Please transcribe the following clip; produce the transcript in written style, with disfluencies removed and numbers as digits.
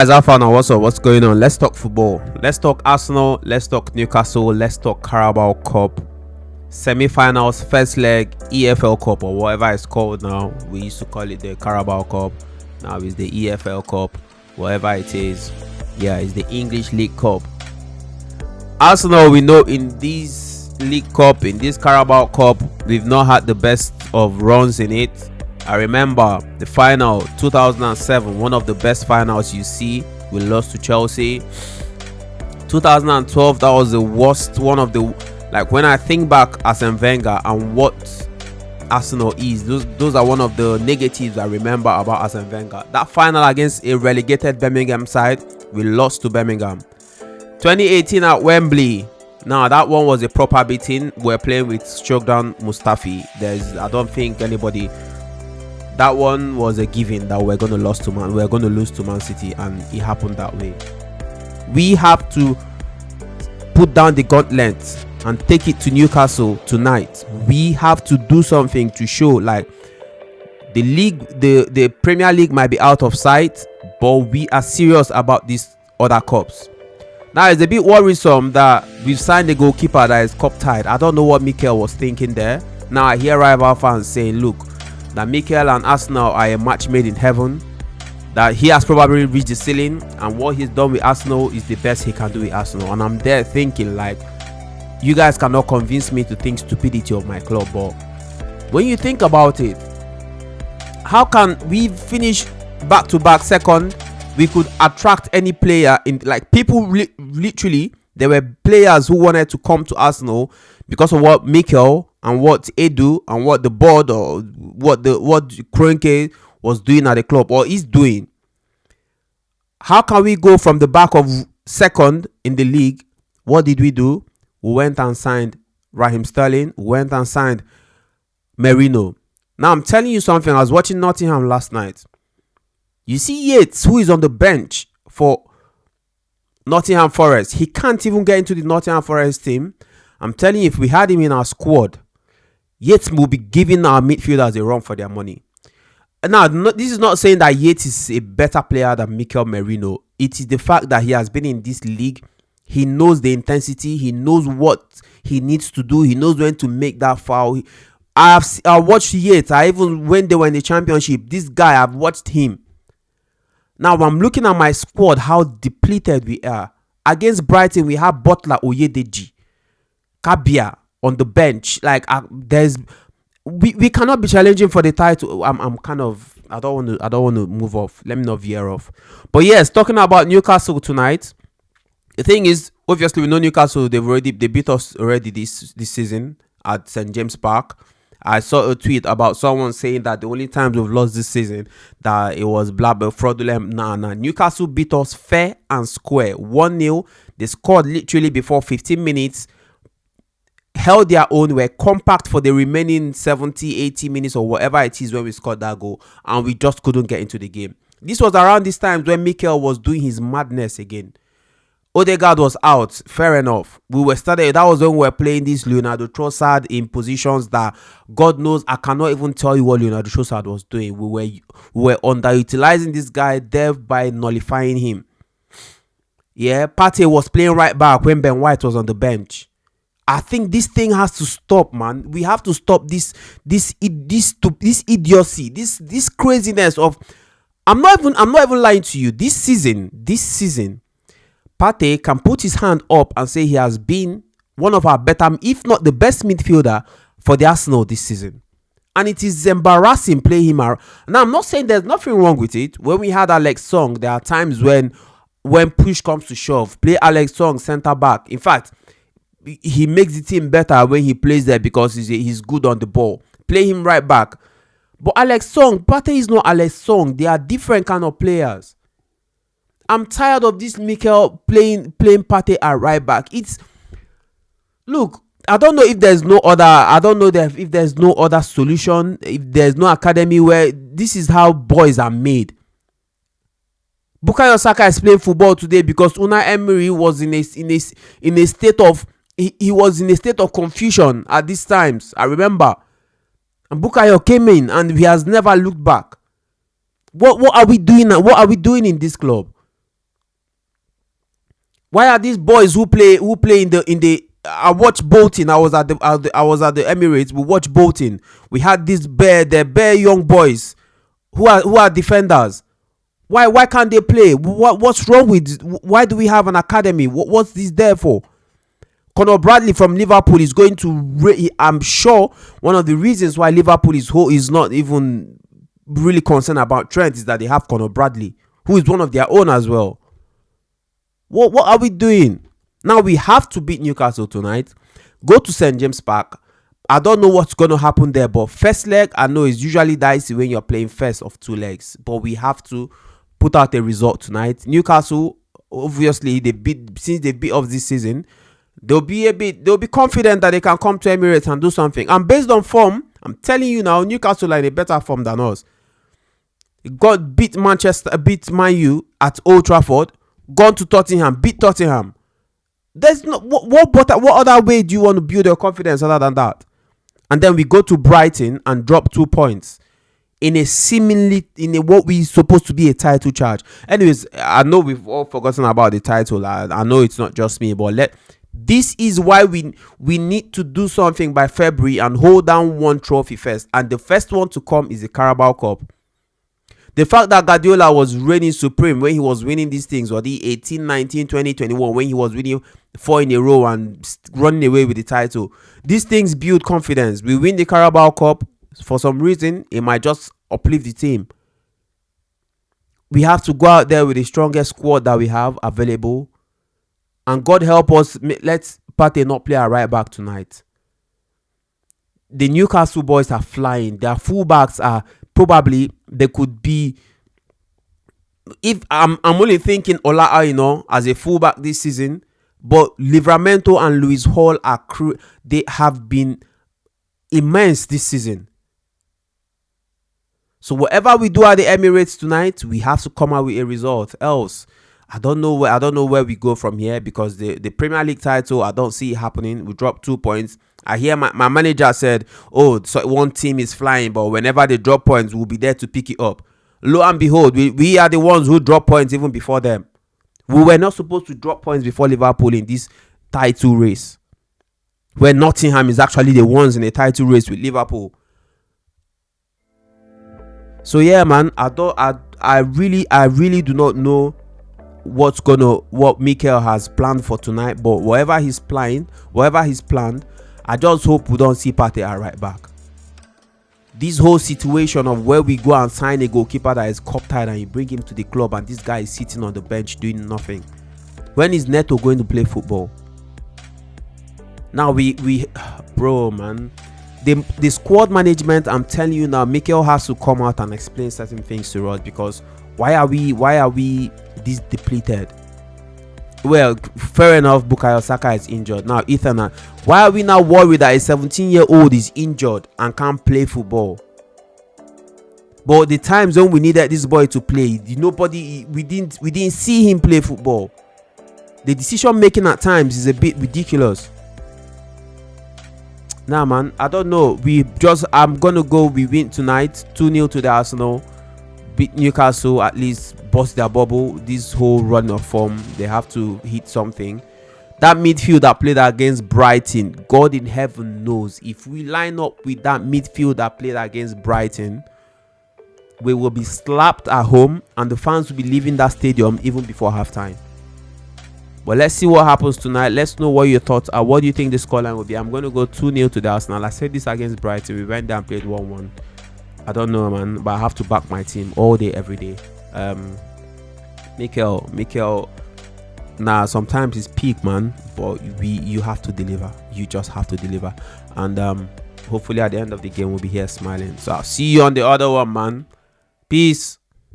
Guys, how far now? What's up? What's going on? Let's talk football. Let's talk Arsenal. Let's talk Newcastle. Let's talk Carabao Cup semi-finals, first leg, EFL Cup or whatever it's called now. We used to call it the Carabao Cup. Now it's the EFL Cup, whatever it is. Yeah, it's the English League Cup. Arsenal, we know in this League Cup, in this Carabao Cup, we've not had the best of runs in it. I remember the final 2007, one of the best finals you see. We lost to Chelsea. 2012, that was the worst. One of the, like, when I think back Arsene Wenger and what Arsenal is, those are one of the negatives I remember about Arsene Wenger. That final against a relegated Birmingham side, we lost to Birmingham. 2018 at Wembley. Now that one was a proper beating. We're playing with Shogdan Mustafi. I don't think anybody. That one was a given that we're going to lose to Man City, and it happened that way. We have to put down the gauntlet and take it to Newcastle tonight. We have to do something to show, like, the league, the Premier League might be out of sight, but we are serious about these other cups. Now it's a bit worrisome that we've signed a goalkeeper that is cup tied. I don't know what Mikel was thinking there. Now I hear rival fans saying, look, that Mikel and Arsenal are a match made in heaven, that he has probably reached the ceiling, and what he's done with Arsenal is the best he can do with Arsenal. And I'm there thinking, like, you guys cannot convince me to think stupidity of my club. But when you think about it, how can we finish back-to-back second? We could attract any player in, like, people literally, there were players who wanted to come to Arsenal because of what Mikel and what Edu and what the board or what Kroenke was doing at the club or is doing. How can we go from the back of second in the league? What did we do? We went and signed Raheem Sterling. We went and signed Merino. Now I'm telling you something. I was watching Nottingham last night. You see Yates, who is on the bench for Nottingham Forest. He can't even get into the Nottingham Forest team. I'm telling you, if we had him in our squad, Yates will be giving our midfielders a run for their money. Now, this is not saying that Yates is a better player than Mikel Merino. It is the fact that he has been in this league. He knows the intensity. He knows what he needs to do. He knows when to make that foul. I watched Yates. Even when they were in the championship, this guy, I've watched him. Now, I'm looking at my squad, how depleted we are. Against Brighton, we have Butler, Oyedeji, Kabia on the bench. Like, we cannot be challenging for the title. I don't want to move off. Let me not veer off. But yes, talking about Newcastle tonight. The thing is, obviously, we know Newcastle. They beat us already this season at St. James Park. I saw a tweet about someone saying that the only times we've lost this season, that it was fraudulent. Nah. Newcastle beat us fair and square. 1-0. They scored literally before 15 minutes. Held their own. Were compact for the remaining 70, 80 minutes or whatever it is when we scored that goal. And we just couldn't get into the game. This was around this time when Mikel was doing his madness again. Odegaard was out, fair enough. That was when we were playing this Leonardo Trossard in positions that God knows, I cannot even tell you what Leonardo Trossard was doing. We were underutilizing this guy, thereby nullifying him. Yeah, Partey was playing right back when Ben White was on the bench. I think this thing has to stop, man. We have to stop this idiocy, this craziness of. I'm not even lying to you. This season. Partey can put his hand up and say he has been one of our better, if not the best midfielder for the Arsenal this season. And it is embarrassing playing him around. Now, I'm not saying there's nothing wrong with it. When we had Alex Song, there are times when push comes to shove, play Alex Song centre back. In fact, he makes the team better when he plays there because he's good on the ball. Play him right back. But Partey is not Alex Song. They are different kind of players. I'm tired of this Mikel playing Partey at right back. Look, I don't know if there's no other solution, if there's no academy where this is how boys are made. Bukayo Saka is playing football today because Unai Emery was in a state of confusion at these times. I remember. And Bukayo came in and he has never looked back. What are we doing now? What are we doing in this club? Why are these boys who play in the I watched Bolton. I was at the Emirates. We watched Bolton. We had the bare young boys who are defenders. Why can't they play? What's wrong with? Why do we have an academy? What's this there for? Conor Bradley from Liverpool is going to. I'm sure one of the reasons why Liverpool is not even really concerned about Trent is that they have Conor Bradley, who is one of their own as well. What are we doing? Now we have to beat Newcastle tonight. Go to St. James Park. I don't know what's going to happen there, but first leg, I know it's usually dicey when you're playing first of two legs, but we have to put out a result tonight. Newcastle, obviously, since they beat off this season, they'll be confident that they can come to Emirates and do something. And based on form, I'm telling you now, Newcastle are in a better form than us. Beat Man U at Old Trafford, gone to Tottenham, beat Tottenham. There's no what other way do you want to build your confidence other than that? And then we go to Brighton and drop 2 points in a what we supposed to be a title charge. Anyways, I know we've all forgotten about the title. I know it's not just me, but this is why we need to do something by February and hold down one trophy first. And the first one to come is the Carabao Cup. The fact that Guardiola was reigning supreme when he was winning these things, or the 18, 19, 20, 21, when he was winning 4 in a row and running away with the title. These things build confidence. We win the Carabao Cup, for some reason, it might just uplift the team. We have to go out there with the strongest squad that we have available. And God help us, let's Partey not play a right back tonight. The Newcastle boys are flying. Their fullbacks are probably, they could be, if I'm only thinking Ola Aina as a fullback this season, but Livramento and Lewis Hall they have been immense this season. So whatever we do at the Emirates tonight, we have to come out with a result. Else, I don't know where we go from here, because the Premier League title, I don't see it happening. We dropped 2 points. I hear my manager said, oh, so one team is flying, but whenever they drop points, we'll be there to pick it up. Lo and behold, we are the ones who drop points even before them. We were not supposed to drop points before Liverpool in this title race, where Nottingham is actually the ones in a title race with Liverpool. So yeah, man, I really do not know what Mikel has planned for tonight, but whatever he's planned, I just hope we don't see Partey at right back. This whole situation of where we go and sign a goalkeeper that is cup tied and you bring him to the club and this guy is sitting on the bench doing nothing. When is Neto going to play football? Now bro, man, the squad management, I'm telling you now, Mikel has to come out and explain certain things to us, because why are we this depleted? Well, fair enough, Bukayo Saka is injured. Now, Ethan, why are we now worried that a 17-year-old is injured and can't play football? But the times when we needed this boy to play, we didn't see him play football. The decision making at times is a bit ridiculous. Nah, man, I don't know. I'm gonna go. We win tonight, 2-0 to the Arsenal. Beat Newcastle, at least bust their bubble. This whole run of form, they have to hit something. That midfield that played against Brighton, God in heaven knows, if we line up with that midfield that played against Brighton, we will be slapped at home and the fans will be leaving that stadium even before halftime. But let's see what happens tonight. Let's know what your thoughts are. What do you think the scoreline will be? I'm going to go 2-0 to the Arsenal. I said this against Brighton. We went there and played 1-1. I don't know, man, but I have to back my team all day, every day. Mikel, sometimes it's peak, man, but you have to deliver. You just have to deliver. And hopefully at the end of the game, we'll be here smiling. So I'll see you on the other one, man. Peace.